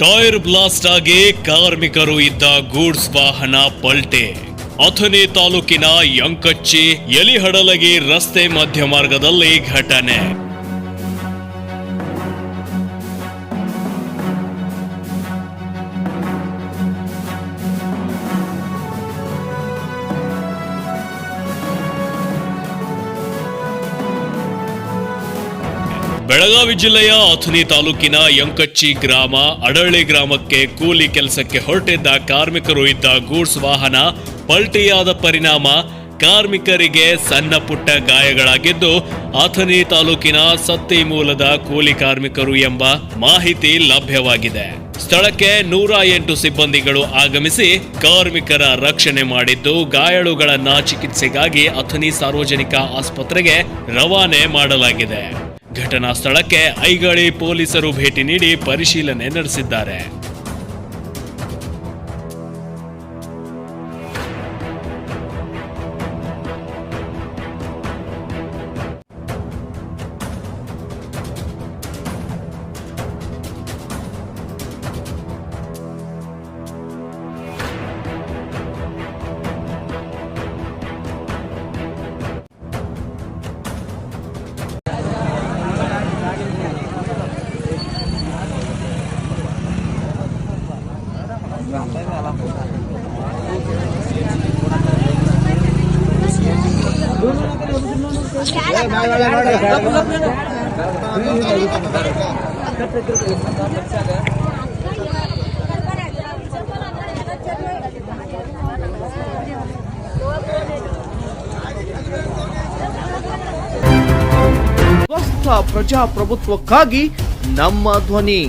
Tyre blast ಆಗಿ ಕಾರ್ಮಿಕರು ಇದ್ದ ಗೂಡ್ಸ್ ವಾಹನ ಪಲ್ಟೆ. ಅಥಣಿ ತಾಲೂಕಿನ ಯಂಕಚ್ಚಿ ಯಲಿಹಡಲಗಿ ರಸ್ತೆ ಮಧ್ಯ ಮಾರ್ಗದಲ್ಲಿ ಘಟನೆ. ಬೆಳಗಾವಿ ಜಿಲ್ಲೆಯ ಅಥಣಿ ತಾಲೂಕಿನ ಯಂಕಚ್ಚಿ ಗ್ರಾಮ ಅಡಳ್ಳಿ ಗ್ರಾಮಕ್ಕೆ ಕೂಲಿ ಕೆಲಸಕ್ಕೆ ಹೊರಟಿದ್ದ ಕಾರ್ಮಿಕರು ಇದ್ದ ಗೂಡ್ಸ್ ವಾಹನ ಪಲ್ಟಿಯಾದ ಪರಿಣಾಮ ಕಾರ್ಮಿಕರಿಗೆ ಸಣ್ಣ ಪುಟ್ಟ ಗಾಯಗಳಾಗಿದ್ದು ಅಥಣಿ ತಾಲೂಕಿನ ಸತ್ತಿ ಮೂಲದ ಕೂಲಿ ಕಾರ್ಮಿಕರು ಎಂಬ ಮಾಹಿತಿ ಲಭ್ಯವಾಗಿದೆ. ಸ್ಥಳಕ್ಕೆ 108 ಸಿಬ್ಬಂದಿಗಳು ಆಗಮಿಸಿ ಕಾರ್ಮಿಕರ ರಕ್ಷಣೆ ಮಾಡಿದ್ದು ಗಾಯಾಳುಗಳನ್ನ ಚಿಕಿತ್ಸೆಗಾಗಿ ಅಥಣಿ ಸಾರ್ವಜನಿಕ ಆಸ್ಪತ್ರೆಗೆ ರವಾನೆ ಮಾಡಲಾಗಿದೆ. ಘಟನಾ ಸ್ಥಳಕ್ಕೆ ಐಗಳಿ ಪೊಲೀಸರು ಭೇಟಿ ನೀಡಿ ಪರಿಶೀಲನೆ ನಡೆಸಿದ್ದಾರೆ. ಸ್ವಸ್ಥ ಪ್ರಜಾಪ್ರಭುತ್ವಕ್ಕಾಗಿ ನಮ್ಮ ಧ್ವನಿ.